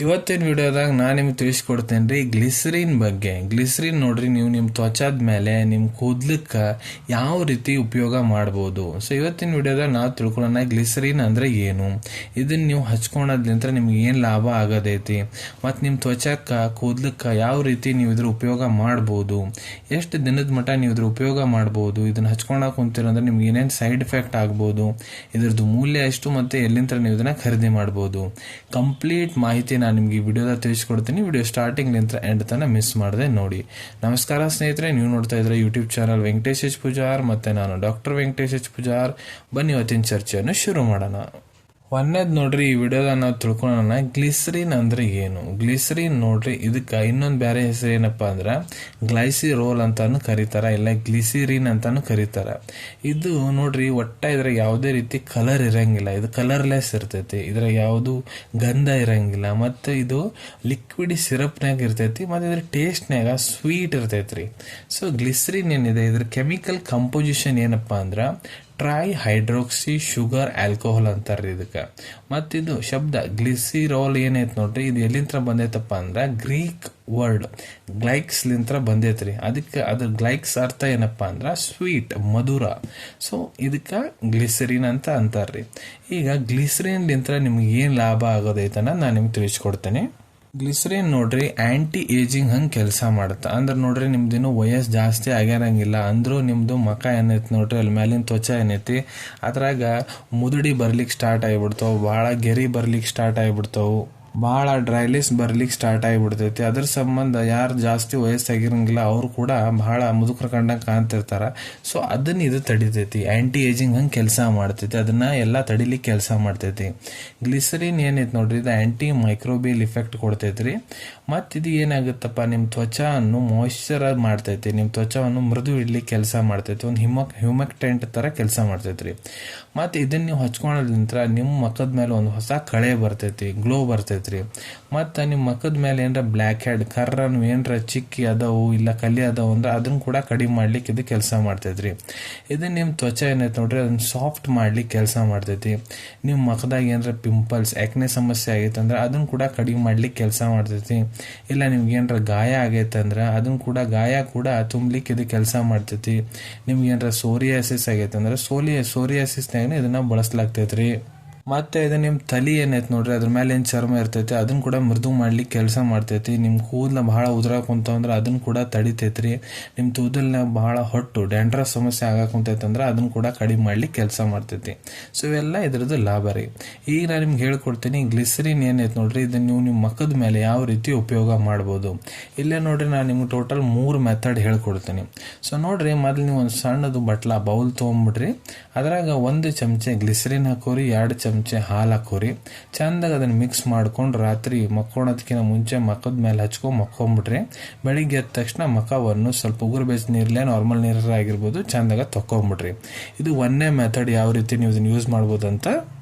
ಇವತ್ತಿನ ವಿಡಿಯೋದಾಗ ನಾನು ನಿಮ್ಗೆ ತಿಳಿಸ್ಕೊಡ್ತೇನೆ ರೀ ಗ್ಲಿಸರಿನ್ ಬಗ್ಗೆ. ಗ್ಲಿಸರಿನ್ ನೋಡ್ರಿ, ನೀವು ನಿಮ್ಮ ತ್ವಚಾದ ಮೇಲೆ ನಿಮ್ಮ ಕೂದಲಕ್ಕೆ ಯಾವ ರೀತಿ ಉಪಯೋಗ ಮಾಡ್ಬೋದು. ಸೊ ಇವತ್ತಿನ ವಿಡಿಯೋದಾಗ ನಾವು ತಿಳ್ಕೊಳ್ಳೋಣ ಗ್ಲಿಸರಿನ್ ಅಂದ್ರೆ ಏನು, ಇದನ್ನ ನೀವು ಹಚ್ಕೊಳೋದ್ಲಿಂತ ನಿಮ್ಗೆ ಏನು ಲಾಭ ಆಗೋದೈತಿ, ಮತ್ತು ನಿಮ್ಮ ತ್ವಚಕ್ಕೆ ಕೂದಲಕ್ಕೆ ಯಾವ ರೀತಿ ನೀವು ಇದ್ರ ಉಪಯೋಗ ಮಾಡ್ಬೋದು, ಎಷ್ಟು ದಿನದ ಮಟ್ಟ ನೀವು ಇದ್ರ ಉಪಯೋಗ ಮಾಡ್ಬೋದು, ಇದನ್ನ ಹಚ್ಕೊಳಕ್ ಕುಂತೀರಂದ್ರೆ ನಿಮ್ಗೆ ಏನೇನು ಸೈಡ್ ಎಫೆಕ್ಟ್ ಆಗ್ಬೋದು, ಇದ್ರದ್ದು ಮೂಲ್ಯ ಎಷ್ಟು ಮತ್ತು ಎಲ್ಲಿಂದ ನೀವು ಇದನ್ನ ಖರೀದಿ ಮಾಡ್ಬೋದು. ಕಂಪ್ಲೀಟ್ ಮಾಹಿತಿ ನಾನು ನಿಮ್ಗೆ ಈ ವಿಡಿಯೋದಾಗ ತಿಳಿಸ್ಕೊಡ್ತೀನಿ. ವಿಡಿಯೋ ಸ್ಟಾರ್ಟಿಂಗ್ ನಿಂತ ಎಂಡ್ ತನಕ ಮಿಸ್ ಮಾಡದೆ ನೋಡಿ. ನಮಸ್ಕಾರ ಸ್ನೇಹಿತರೆ, ನೀವು ನೋಡ್ತಾ ಇದ್ರೆ YouTube channel Venkatesh H Pujar, ಮತ್ತೆ ನಾನು ಡಾಕ್ಟರ್ ವೆಂಕಟೇಶ್ ಎಚ್ ಪೂಜಾರ್. ಬನ್ನಿ ಇವತ್ತಿನ ಚರ್ಚೆಯನ್ನು ಶುರು ಮಾಡೋಣ. ಒಂದೇದ್ ನೋಡ್ರಿ, ಈ ವಿಡಿಯೋದಾಗ ನಾವು ತಿಳ್ಕೊಳ್ಳೋಣ ಗ್ಲಿಸರಿನ್ ಅಂದ್ರೆ ಏನು. ಗ್ಲಿಸರಿನ್ ನೋಡ್ರಿ, ಇದಕ್ಕೆ ಇನ್ನೊಂದು ಬೇರೆ ಹೆಸರು ಏನಪ್ಪಾ ಅಂದ್ರೆ ಗ್ಲೈಸಿರೋಲ್ ಅಂತಾನು ಕರೀತಾರ, ಇಲ್ಲ ಗ್ಲಿಸಿರಿನ್ ಅಂತಾನು ಕರೀತಾರ. ಇದು ನೋಡ್ರಿ ಒಟ್ಟ ಇದ್ರ ಯಾವುದೇ ರೀತಿ ಕಲರ್ ಇರಂಗಿಲ್ಲ, ಇದು ಕಲರ್ಲೆಸ್ ಇರ್ತೈತಿ, ಇದ್ರ ಯಾವುದು ಗಂಧ ಇರಂಗಿಲ್ಲ, ಮತ್ತೆ ಇದು ಲಿಕ್ವಿಡ್ ಸಿರಪ್ನಾಗ ಇರ್ತೈತಿ, ಮತ್ತೆ ಇದ್ರ ಟೇಸ್ಟ್ನಾಗ ಸ್ವೀಟ್ ಇರ್ತೈತ್ರಿ. ಸೊ ಗ್ಲಿಸರಿನ್ ಏನಿದೆ, ಇದ್ರ ಕೆಮಿಕಲ್ ಕಂಪೋಸಿಷನ್ ಏನಪ್ಪಾ ಅಂದ್ರ ಟ್ರೈ ಹೈಡ್ರೋಕ್ಸಿ ಶುಗರ್ ಆಲ್ಕೋಹಾಲ್ ಅಂತಾರ್ರಿ ಇದಕ್ಕೆ. ಮತ್ತಿದು ಶಬ್ದ ಗ್ಲಿಸಿರೋಲ್ ಏನೈತ್ ನೋಡ್ರಿ, ಇದು ಎಲ್ಲಿಂತ್ರ ಬಂದೈತಪ್ಪ ಅಂದ್ರ ಗ್ರೀಕ್ ವರ್ಡ್ ಗ್ಲೈಕ್ಸ್ ಲಿಂತ್ರ ಬಂದೈತ್ರಿ. ಅದಕ್ಕೆ ಅದ್ರ ಗ್ಲೈಕ್ಸ್ ಅರ್ಥ ಏನಪ್ಪಾ ಅಂದ್ರ ಸ್ವೀಟ್, ಮಧುರ. ಸೊ ಇದಕ್ಕ ಗ್ಲಿಸರಿನ್ ಅಂತ ಅಂತಾರ್ರಿ. ಈಗ ಗ್ಲಿಸರಿನ್ ಲಿಂತ್ರ ನಿಮ್ಗೆ ಏನ್ ಲಾಭ ಆಗೋದೈತನ್ನ ನಾನು ನಿಮ್ಗೆ ತಿಳಿಸ್ಕೊಡ್ತೇನೆ. ಗ್ಲಿಸರಿನ್ ನೋಡ್ರಿ ಆಂಟಿ ಏಜಿಂಗ್ ಹಂಗೆ ಕೆಲಸ ಮಾಡುತ್ತೆ. ಅಂದ್ರೆ ನೋಡ್ರಿ ನಿಮ್ದಿನ್ನು ವಯಸ್ಸು ಜಾಸ್ತಿ ಆಗ್ಯಾರಂಗಿಲ್ಲ ಅಂದ್ರೂ ನಿಮ್ದು ಮಕ ಏನೈತಿ ನೋಡ್ರಿ, ಅಲ್ಲಿ ಮೇಲಿನ ತ್ವಚ ಏನೈತಿ ಅದ್ರಾಗ ಮುದುಡಿ ಬರ್ಲಿಕ್ಕೆ ಸ್ಟಾರ್ಟ್ ಆಗಿಬಿಡ್ತಾವ, ಭಾಳ ಗೆರಿ ಬರ್ಲಿಕ್ಕೆ ಸ್ಟಾರ್ಟ್ ಆಗಿಬಿಡ್ತಾವು, ಭಾಳ ಡ್ರೈಲಿಸ್ ಬರ್ಲಿಕ್ಕೆ ಸ್ಟಾರ್ಟ್ ಆಗಿಬಿಡ್ತೈತಿ. ಅದ್ರ ಸಂಬಂಧ ಯಾರು ಜಾಸ್ತಿ ವಯಸ್ಸಾಗಿರಂಗಿಲ್ಲ ಅವ್ರು ಕೂಡ ಬಹಳ ಮುದುಕರ ಕಂಡಂಗೆ ಕಾಣ್ತಿರ್ತಾರ. ಸೊ ಅದನ್ನ ಇದು ತಡಿತೈತಿ, ಆಂಟಿ ಏಜಿಂಗ್ ಹಂಗೆ ಕೆಲಸ ಮಾಡ್ತೈತಿ, ಅದನ್ನ ಎಲ್ಲ ತಡಿಲಿಕ್ಕೆ ಕೆಲಸ ಮಾಡ್ತೈತಿ. ಗ್ಲಿಸರಿನ್ ಏನೈತಿ ನೋಡ್ರಿ, ಇದು ಆಂಟಿ ಮೈಕ್ರೋಬಿಯಲ್ ಇಫೆಕ್ಟ್ ಕೊಡ್ತೈತ್ರಿ. ಮತ್ತು ಇದು ಏನಾಗುತ್ತಪ್ಪ, ನಿಮ್ಮ ತ್ವಚವನ್ನು ಮಾಯಿಶ್ಚರೈಸ್ ಮಾಡ್ತೈತಿ, ನಿಮ್ಮ ತ್ವಚವನ್ನು ಮೃದು ಇಡ್ಲಿಕ್ಕೆ ಕೆಲಸ ಮಾಡ್ತೈತಿ, ಒಂದು ಹ್ಯೂಮಕ್ಟೆಂಟ್ ತರ ಕೆಲಸ ಮಾಡ್ತೈತ್ರಿ. ಮತ್ತು ಇದನ್ನ ನೀವು ಹಚ್ಕೊಳೋದ್ರಿಂದ ನಿಮ್ಮ ಮುಖದ ಮೇಲೆ ಒಂದು ಹೊಸ ಕಳೆ ಬರ್ತೈತಿ, ಗ್ಲೋ ಬರ್ತೈತಿ. ಮತ್ತ ನಿಮ್ಮ ಮುಖದ ಮೇಲೆ ಏನರ ಬ್ಲ್ಯಾಕ್ ಹೆಡ್ ಕರ್ರನ್ ಏನರ ಚಿಕ್ಕಿ ಅದಾವು ಇಲ್ಲ ಕಲಿ ಅದಾವು ಅಂದ್ರೆ ಅದನ್ನ ಕೂಡ ಕಡಿಮೆ ಮಾಡ್ಲಿಕ್ಕೆ ಇದು ಕೆಲಸ ಮಾಡ್ತೈತ್ರಿ. ಇದು ನಿಮ್ಮ ತ್ವಚ ಏನೈತೆ ನೋಡ್ರಿ ಅದನ್ನ ಸಾಫ್ಟ್ ಮಾಡ್ಲಿಕ್ಕೆ ಕೆಲಸ ಮಾಡ್ತೈತಿ. ನಿಮ್ಮ ಮುಖದಾಗ ಏನರ ಪಿಂಪಲ್ಸ್ ಆಕ್ನೆ ಸಮಸ್ಯೆ ಆಗೈತೆ ಅಂದ್ರೆ ಅದನ್ನ ಕೂಡ ಕಡಿಮೆ ಮಾಡ್ಲಿಕ್ಕೆ ಕೆಲಸ ಮಾಡ್ತೈತಿ. ಇಲ್ಲ ನಿಮ್ಗೆ ಏನರ ಗಾಯ ಆಗೈತೆ ಅಂದ್ರೆ ಅದನ್ನ ಕೂಡ ಗಾಯ ಕೂಡ ತುಂಬಲಿಕ್ಕೆ ಇದು ಕೆಲಸ ಮಾಡ್ತೈತಿ. ನಿಮ್ಗೆ ಏನರ ಸೋರಿಯಾಸಿಸ್ ಆಗೈತೆ ಅಂದ್ರೆ ಸೋರಿಯಾಸಿಸ್ನಾಗ ಇದನ್ನ ಬಳಸಲಾಗ್ತೈತ್ರಿ. ಮತ್ತೆ ಇದು ನಿಮ್ಮ ತಲೆ ಏನೈತೆ ನೋಡ್ರಿ ಅದ್ರ ಮೇಲೆ ಏನು ಚರ್ಮ ಇರ್ತೈತಿ ಅದನ್ನ ಕೂಡ ಮೃದು ಮಾಡ್ಲಿಕ್ಕೆ ಕೆಲಸ ಮಾಡ್ತೈತಿ. ನಿಮ್ಮ ಕೂದಲ ಬಹಳ ಉದುರಾಕುಂತ ಅಂದ್ರೆ ಅದನ್ನ ಕೂಡ ತಡಿತೈತ್ರಿ. ನಿಮ್ಮ ಕೂದಲ್ನಾಗ ಬಹಳ ಹೊಟ್ಟು ಡ್ಯಾಂಡ್ರಫ್ ಸಮಸ್ಯೆ ಆಗಾಕುಂತೈತೆ ಅಂದ್ರೆ ಅದನ್ನ ಕೂಡ ಕಡಿಮೆ ಮಾಡ್ಲಿಕ್ಕೆ ಕೆಲಸ ಮಾಡ್ತೈತಿ. ಸೊ ಇವೆಲ್ಲ ಇದ್ರದ್ದು ಲಾಭ ರೀ. ಈಗ ನಾನು ನಿಮ್ಗೆ ಹೇಳ್ಕೊಡ್ತೀನಿ ಗ್ಲಿಸರಿನ್ ಏನೈತೆ ನೋಡ್ರಿ, ಇದನ್ನ ನೀವು ನಿಮ್ಮ ಮುಖದ ಮೇಲೆ ಯಾವ ರೀತಿ ಉಪಯೋಗ ಮಾಡ್ಬೋದು. ಇಲ್ಲೇ ನೋಡ್ರಿ ನಾನು ನಿಮ್ಗೆ ಟೋಟಲ್ 3 ಮೆಥಡ್ ಹೇಳ್ಕೊಡ್ತೀನಿ. ಸೊ ನೋಡ್ರಿ, ಮೊದಲು ನೀವು ಒಂದು ಸಣ್ಣದು ಬಟ್ಲ ಬೌಲ್ ತೊಗೊಂಡ್ಬಿಡ್ರಿ, ಅದ್ರಾಗ 1 ಚಮಚೆ ಗ್ಲಿಸರಿನ್ ಹಾಕೋರಿ, 2 ಚಮಚೆ ಹಾಲು ಹಾಕೋರಿ, ಚಂದಾಗ ಅದನ್ನ ಮಿಕ್ಸ್ ಮಾಡ್ಕೊಂಡು ರಾತ್ರಿ ಮಕ್ಕೊಳೋದಕ್ಕಿಂತ ಮುಂಚೆ ಮಕ್ಕದ ಮೇಲೆ ಹಚ್ಕೊಂಡು ಮಕ್ಕೊಂಡ್ಬಿಟ್ರಿ. ಬೆಳಿಗ್ಗೆ ಎದ್ದ ತಕ್ಷಣ ಮಖವನ್ನು ಸ್ವಲ್ಪ ಉಗುರು ಬೆಚ್ಚ ನೀರ್ಲೆ ನಾರ್ಮಲ್ ನೀರ ಆಗಿರ್ಬೋದು ಚಂದಾಗ ತಕೊಂಡ್ಬಿಟ್ರಿ. ಇದು 1ನೇ ಮೆಥಡ್, ಯಾವ ರೀತಿ ನೀವು ಇದನ್ನ ಯೂಸ್ ಮಾಡ್ಬೋದು ಅಂತ.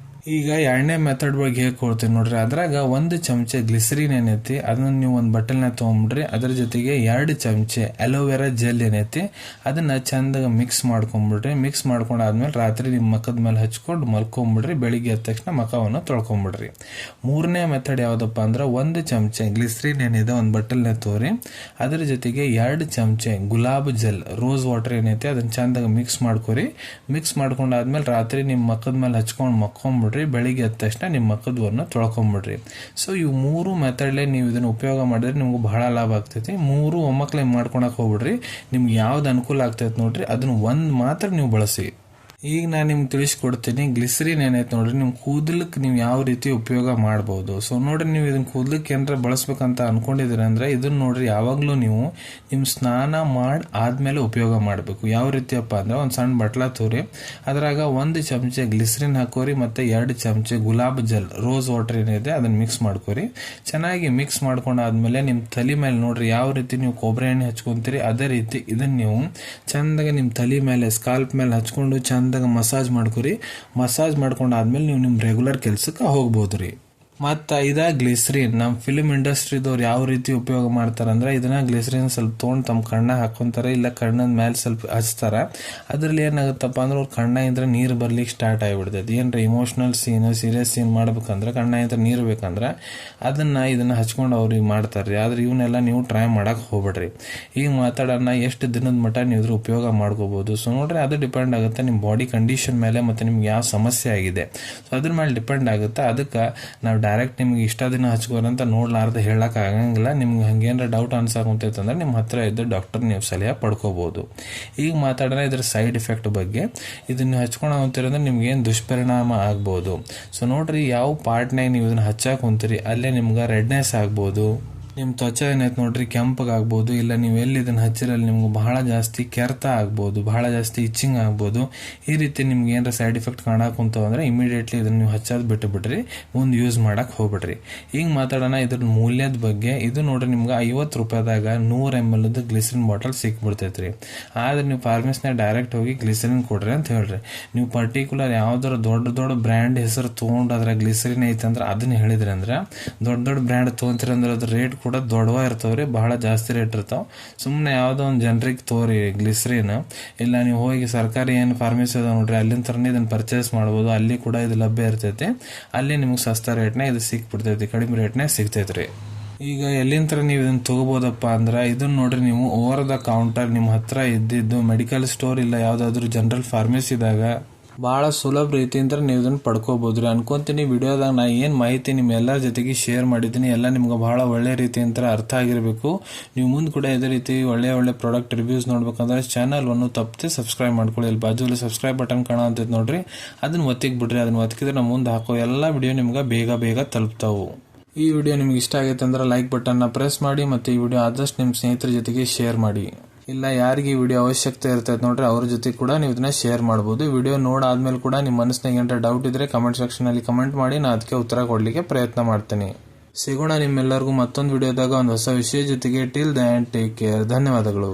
ಈಗ 2ನೇ ಮೆಥಡ್ ಬಗ್ಗೆ ಹೇಳ್ಕೊಡ್ತೀನಿ ನೋಡ್ರಿ. ಅದ್ರಾಗ 1 ಚಮಚೆ ಗ್ಲಿಸರಿನ್ ಏನೈತಿ ಅದನ್ನ ನೀವು ಒಂದು ಬಟ್ಟಲ್ನ ತೊಗೊಂಡ್ಬಿಡ್ರಿ, ಅದ್ರ ಜೊತೆಗೆ 2 ಚಮಚೆ ಅಲೋವೆರಾ ಜೆಲ್ ಏನೈತಿ ಅದನ್ನ ಚಂದಾಗ ಮಿಕ್ಸ್ ಮಾಡ್ಕೊಂಡ್ಬಿಡ್ರಿ. ಮಿಕ್ಸ್ ಮಾಡ್ಕೊಂಡಾದ್ಮೇಲೆ ರಾತ್ರಿ ನಿಮ್ಮ ಮಖದ ಮೇಲೆ ಹಚ್ಕೊಂಡು ಮಲ್ಕೊಂಡ್ಬಿಡ್ರಿ, ಬೆಳಿಗ್ಗೆ ಎದ್ದ ತಕ್ಷಣ ಮಖವನ್ನು ತೊಳ್ಕೊಂಡ್ಬಿಡ್ರಿ. 3ನೇ ಮೆಥಡ್ ಯಾವ್ದಪ್ಪ ಅಂದ್ರೆ 1 ಚಮಚೆ ಗ್ಲಿಸರಿನ್ ಏನಿದೆ ಒಂದು ಬಟ್ಟಲ್ನ ತೋರಿ, ಅದ್ರ ಜೊತೆಗೆ 2 ಚಮಚೆ ಗುಲಾಬ್ ಜೆಲ್ ರೋಸ್ ವಾಟರ್ ಏನೈತಿ ಅದನ್ನ ಚಂದಾಗ ಮಿಕ್ಸ್ ಮಾಡ್ಕೊರಿ. ಮಿಕ್ಸ್ ಮಾಡ್ಕೊಂಡಾದ್ಮೇಲೆ ರಾತ್ರಿ ನಿಮ್ಮ ಮಖದ ಮೇಲೆ ಹಚ್ಕೊಂಡು ಮಕ್ಕೊಂಡ್ಬಿಡ್ರಿ, ಬೆಳಿಗ್ಗೆ ಎದ್ದ ತಕ್ಷಣ ನಿಮ್ಮ ಮಖದವನ್ನು ತೊಳ್ಕೊಂಡ್ಬಿಡ್ರಿ. ಸೊ ಇವು 3 ಮೆಥಡ್ಲೆ ನೀವು ಇದನ್ನ ಉಪಯೋಗ ಮಾಡಿದ್ರೆ ನಿಮ್ಗೆ ಬಹಳ ಲಾಭ ಆಗ್ತೈತಿ. 3 ಒಮ್ಮಕ್ಲೆ ಮಾಡ್ಕೊಳಕ್ ಹೋಗ್ಬಿಡ್ರಿ, ನಿಮ್ಗೆ ಯಾವ್ದು ಅನುಕೂಲ ಆಗ್ತೈತಿ ನೋಡ್ರಿ ಅದನ್ನ ಒಂದು ಮಾತ್ರ ನೀವು ಬಳಸಿ. ಈಗ ನಾನು ನಿಮ್ಗೆ ತಿಳಿಸ್ಕೊಡ್ತೀನಿ ಗ್ಲಿಸರಿನ್ ಏನೈತೆ ನೋಡ್ರಿ, ನಿಮ್ಮ ಕೂದಲಕ್ಕೆ ನೀವು ಯಾವ ರೀತಿ ಉಪಯೋಗ ಮಾಡ್ಬೋದು. ಸೊ ನೋಡ್ರಿ, ನೀವು ಇದನ್ನ ಕೂದಲಕ್ಕೆ ಏನಾರ ಬಳಸ್ಬೇಕಂತ ಅನ್ಕೊಂಡಿದ್ದೀರ ಅಂದ್ರೆ ಇದನ್ನ ನೋಡ್ರಿ ಯಾವಾಗ್ಲೂ ನೀವು ನಿಮ್ಮ ಸ್ನಾನ ಮಾಡಿ ಆದ್ಮೇಲೆ ಉಪಯೋಗ ಮಾಡಬೇಕು. ಯಾವ ರೀತಿಯಪ್ಪ ಅಂದ್ರೆ ಒಂದು ಸಣ್ಣ ಬಟ್ಲ ತೋರಿ, ಅದ್ರಾಗ 1 ಚಮಚೆ ಗ್ಲಿಸರಿನ್ ಹಾಕೋರಿ, ಮತ್ತೆ 2 ಚಮಚೆ ಗುಲಾಬ್ ಜೆಲ್ ರೋಸ್ ವಾಟರ್ ಏನಿದೆ ಅದನ್ನ ಮಿಕ್ಸ್ ಮಾಡ್ಕೋರಿ. ಚೆನ್ನಾಗಿ ಮಿಕ್ಸ್ ಮಾಡ್ಕೊಂಡಾದ್ಮೇಲೆ ನಿಮ್ಮ ತಲೆ ಮೇಲೆ ನೋಡ್ರಿ ಯಾವ ರೀತಿ ನೀವು ಕೊಬ್ಬರಿ ಎಣ್ಣೆ ಹಚ್ಕೊಂತೀರಿ ಅದೇ ರೀತಿ ಇದನ್ನ ನೀವು ಚಂದಾಗ ನಿಮ್ಮ ತಲೆ ಮೇಲೆ ಸ್ಕಾಲ್ಪ್ ಮೇಲೆ ಹಚ್ಕೊಂಡು ಚಂದ ಮಸಾಜ್ ಮಾಡ್ಕೊರಿ. ಮಸಾಜ್ ಮಾಡ್ಕೊಂಡಾದ್ಮೇಲೆ ನೀವು ನಿಮ್ಮ ರೆಗ್ಯುಲರ್ ಕೆಲ್ಸಕ್ಕೆ ಹೋಗ್ಬೋದು ರೀ. ಮತ್ತು ಇದ ಗ್ಲಿಸರಿನ್ ನಮ್ಮ ಫಿಲ್ಮ್ ಇಂಡಸ್ಟ್ರಿದವ್ರು ಯಾವ ರೀತಿ ಉಪಯೋಗ ಮಾಡ್ತಾರಂದ್ರೆ ಇದನ್ನ ಗ್ಲಿಸರಿನ್ ಸ್ವಲ್ಪ ತೊಗೊಂಡು ತಮ್ಮ ಕಣ್ಣ ಹಾಕೊಂತಾರೆ, ಇಲ್ಲ ಕಣ್ಣದ ಮೇಲೆ ಸ್ವಲ್ಪ ಹಚ್ತಾರ. ಅದ್ರಲ್ಲಿ ಏನಾಗುತ್ತಪ್ಪ ಅಂದ್ರೆ ಅವ್ರ ಕಣ್ಣಿಂದ ನೀರು ಬರ್ಲಿಕ್ಕೆ ಸ್ಟಾರ್ಟ್ ಆಗಿಬಿಡ್ತೈತಿ. ಏನ್ರ ಇಮೋಷನಲ್ ಸೀನ್ ಸೀರಿಯಸ್ ಸೀನ್ ಮಾಡ್ಬೇಕಂದ್ರೆ ಕಣ್ಣಿಂದ ನೀರು ಬೇಕಂದ್ರೆ ಇದನ್ನ ಹಚ್ಕೊಂಡು ಅವ್ರಿಗೆ ಮಾಡ್ತಾರ್ರಿ. ಆದ್ರೆ ಇವನ್ನೆಲ್ಲ ನೀವು ಟ್ರೈ ಮಾಡಕ್ ಹೋಗ್ಬೇಡ್ರಿ. ಈಗ ಮಾತಾಡೋಣ ಎಷ್ಟು ದಿನದ ಮಟ್ಟ ನೀವು ಇದ್ರ ಉಪಯೋಗ ಮಾಡ್ಕೋಬಹುದು. ಸೊ ನೋಡ್ರಿ, ಅದು ಡಿಪೆಂಡ್ ಆಗುತ್ತೆ ನಿಮ್ಮ ಬಾಡಿ ಕಂಡೀಷನ್ ಮೇಲೆ ಮತ್ತೆ ನಿಮ್ಗೆ ಯಾವ ಸಮಸ್ಯೆ ಆಗಿದೆ. ಸೊ ಅದ್ರ ಮೇಲೆ ಡಿಪೆಂಡ್ ಆಗುತ್ತೆ. ಅದಕ್ಕೆ ನಾವು ಡೈರೆಕ್ಟ್ ನಿಮ್ಗೆ ಇಷ್ಟ ದಿನ ಹಚ್ಕೋರಂತ ನೋಡ್ಲಾರ್ದ ಹೇಳಕ್ ಆಗಂಗಿಲ್ಲ. ನಿಮ್ಗೆ ಹಂಗೇನಾರ ಡೌಟ್ ಅನ್ಸಾಕುಂತೈತಂದ್ರೆ ನಿಮ್ಮ ಹತ್ರ ಇದ್ದು ಡಾಕ್ಟರ್ ನೀವು ಸಲಹೆ ಪಡ್ಕೋಬಹುದು. ಈಗ ಮಾತಾಡೋಣ ಇದ್ರ ಸೈಡ್ ಎಫೆಕ್ಟ್ ಬಗ್ಗೆ. ಇದನ್ನ ಹಚ್ಕೊಂಡು ಅಂತೀರಂದ್ರೆ ನಿಮ್ಗೆ ಏನು ದುಷ್ಪರಿಣಾಮ ಆಗ್ಬೋದು. ಸೊ ನೋಡ್ರಿ, ಯಾವ ಪಾರ್ಟ್ನಾಗ ನೀವು ಇದನ್ನ ಹಚ್ಚಾಕ್ ಕುಂತೀರಿ ಅಲ್ಲೇ ನಿಮ್ಗೆ ರೆಡ್ನೆಸ್ ಆಗ್ಬೋದು, ನಿಮ್ಮ ತ್ವಚೆ ಏನೈತೆ ನೋಡ್ರಿ ಕೆಂಪಗಾಗ್ಬೋದು, ಇಲ್ಲ ನೀವು ಎಲ್ಲಿ ಇದನ್ನ ಹಚ್ಚಿರಲ್ಲಿ ನಿಮ್ಗೆ ಬಹಳ ಜಾಸ್ತಿ ಕೆರೆತ ಆಗ್ಬೋದು, ಬಹಳ ಜಾಸ್ತಿ ಇಚ್ಚಿಂಗ್ ಆಗ್ಬೋದು. ಈ ರೀತಿ ನಿಮ್ಗೆ ಏನಾರ ಸೈಡ್ ಎಫೆಕ್ಟ್ ಕಾಣಕ್ ಕುಂತವಂದ್ರೆ ಇಮಿಡಿಯೇಟ್ಲಿ ಇದನ್ನ ನೀವು ಹಚ್ಚೋದು ಬಿಟ್ಟು ಬಿಡ್ರಿ, ಮುಂದೆ ಯೂಸ್ ಮಾಡಕ್ ಹೋಗ್ಬಿಡ್ರಿ. ಈಗ ಮಾತಾಡೋಣ ಇದ್ರ ಮೂಲ್ಯದ ಬಗ್ಗೆ. ಇದು ನೋಡ್ರಿ ನಿಮ್ಗೆ 50 ರೂಪಾಯಿದಾಗ 100 ml ಗ್ಲಿಸರಿನ್ ಬಾಟಲ್ ಸಿಕ್ಬಿಡ್ತೈತ್ರಿ. ಆದ್ರೆ ನೀವು ಫಾರ್ಮಸಿನಾಗ ಡೈರೆಕ್ಟ್ ಹೋಗಿ ಗ್ಲಿಸರಿನ್ ಕೊಡ್ರಿ ಅಂತ ಹೇಳ್ರಿ. ನೀವು ಪರ್ಟಿಕ್ಯುಲರ್ ಯಾವ್ದಾರ ದೊಡ್ಡ ಬ್ರ್ಯಾಂಡ್ ಹೆಸರು ತೊಗೊಂಡು ಅದ್ರ ಗ್ಲಿಸರಿನ್ ಐತಂದ್ರೆ ಅದನ್ನ ಹೇಳಿದ್ರಿ ಅಂದ್ರೆ ದೊಡ್ಡ ಬ್ರ್ಯಾಂಡ್ ತೊಗೊಂತೀರಿ ಅಂದ್ರೆ ಅದ್ರ ರೇಟ್ ಕೂಡ ದೊಡ್ಡವ ಇರ್ತಾವ್ರಿ, ಬಹಳ ಜಾಸ್ತಿ ರೇಟ್ ಇರ್ತಾವ. ಸುಮ್ಮನೆ ಯಾವುದೋ ಒಂದು ಜನರಿಕ್ ತೋರಿ ಗ್ಲಿಸರಿನ್, ಇಲ್ಲ ನೀವು ಹೋಗಿ ಸರ್ಕಾರಿ ಏನು ಫಾರ್ಮಸಿ ಅದ ನೋಡ್ರಿ ಅಲ್ಲಿಂದ ತರನೇ ಇದನ್ನ ಪರ್ಚೇಸ್ ಮಾಡ್ಬೋದು. ಅಲ್ಲಿ ಕೂಡ ಇದು ಲಭ್ಯ ಇರ್ತೈತಿ. ಅಲ್ಲಿ ನಿಮ್ಗೆ ಸಸ್ತಾ ರೇಟ್ನಾಗ ಇದು ಸಿಕ್ಬಿಡ್ತೈತಿ, ಕಡಿಮೆ ರೇಟ್ನಾಗ ಸಿಗ್ತೈತ್ರಿ. ಈಗ ಎಲ್ಲಿಂದ ನೀವು ಇದನ್ನ ತಗೋಬಹುದಪ್ಪ ಅಂದ್ರೆ ಇದನ್ನ ನೋಡ್ರಿ, ನೀವು ಓವರ್ ದ ಕೌಂಟರ್ ನಿಮ್ಮ ಹತ್ರ ಇದ್ದಿದ್ದು ಮೆಡಿಕಲ್ ಸ್ಟೋರ್ ಇಲ್ಲ ಯಾವ್ದಾದ್ರು ಜನರಲ್ ಫಾರ್ಮಸಿದಾಗ ಬಹಳ ಸುಲಭ ರೀತಿಯಿಂದ ನೀವು ಇದನ್ನ ಪಡ್ಕೋಬಹುದ್ರಿ. ಅನ್ಕೊಂತೀನಿ ವಿಡಿಯೋದಾಗ ನಾ ಏನ್ ಮಾಹಿತಿ ನಿಮ್ಮ ಎಲ್ಲರ ಜೊತೆಗೆ ಶೇರ್ ಮಾಡಿದ್ದೀನಿ ಎಲ್ಲ ನಿಮ್ಗೆ ಬಹಳ ಒಳ್ಳೆ ರೀತಿಯಿಂದ ಅರ್ಥ ಆಗಿರ್ಬೇಕು. ನೀವು ಮುಂದೆ ಕೂಡ ಇದೇ ರೀತಿ ಒಳ್ಳೆ ಪ್ರಾಡಕ್ಟ್ ರಿವ್ಯೂಸ್ ನೋಡ್ಬೇಕಂದ್ರೆ ಚಾನಲ್ ಅನ್ನು ತಪ್ಪದೆ ಸಬ್ಸ್ಕ್ರೈಬ್ ಮಾಡ್ಕೊಳ್ಳಿ. ಇಲ್ಲಿ ಬಾಜುಲಿ ಸಬ್ಸ್ಕ್ರೈಬ್ ಬಟನ್ ಕಾಣೋ ಅಂತೈತೆ ನೋಡ್ರಿ, ಅದನ್ನ ಒತ್ತಿಗೆ ಬಿಡ್ರಿ. ಅದನ್ನ ಒತ್ತಿದ್ರೆ ನಾವು ಮುಂದೆ ಹಾಕೋ ಎಲ್ಲ ವಿಡಿಯೋ ನಿಮ್ಗೆ ಬೇಗ ತಲುಪ್ತಾವು. ಈ ವಿಡಿಯೋ ನಿಮ್ಗೆ ಇಷ್ಟ ಆಗೈತೆ ಅಂದ್ರೆ ಲೈಕ್ ಬಟನ್ನ ಪ್ರೆಸ್ ಮಾಡಿ, ಮತ್ತೆ ಈ ವಿಡಿಯೋ ಆದಷ್ಟು ನಿಮ್ಮ ಸ್ನೇಹಿತರ ಜೊತೆಗೆ ಶೇರ್ ಮಾಡಿ. ಇಲ್ಲ ಯಾರಿಗೆ ಈ ವಿಡಿಯೋ ಅವಶ್ಯಕತೆ ಇರ್ತೈತೆ ನೋಡ್ರಿ ಅವ್ರ ಜೊತೆ ಕೂಡ ನೀವು ಇದನ್ನ ಶೇರ್ ಮಾಡಬಹುದು. ವಿಡಿಯೋ ನೋಡಾದ್ಮೇಲೆ ಕೂಡ ನಿಮ್ಮ ಮನಸ್ಸಿನಾಗ ಏನಾರ ಡೌಟ್ ಇದ್ರೆ ಕಮೆಂಟ್ ಸೆಕ್ಷನ್ ಅಲ್ಲಿ ಕಮೆಂಟ್ ಮಾಡಿ, ನಾ ಅದಕ್ಕೆ ಉತ್ತರ ಕೊಡ್ಲಿಕ್ಕೆ ಪ್ರಯತ್ನ ಮಾಡ್ತೀನಿ. ಸಿಗೋಣ ನಿಮ್ಮೆಲ್ಲರಿಗೂ ಮತ್ತೊಂದು ವಿಡಿಯೋದಾಗ ಒಂದು ಹೊಸ ವಿಷಯ ಜೊತೆಗೆ. Till then take care. ಧನ್ಯವಾದಗಳು.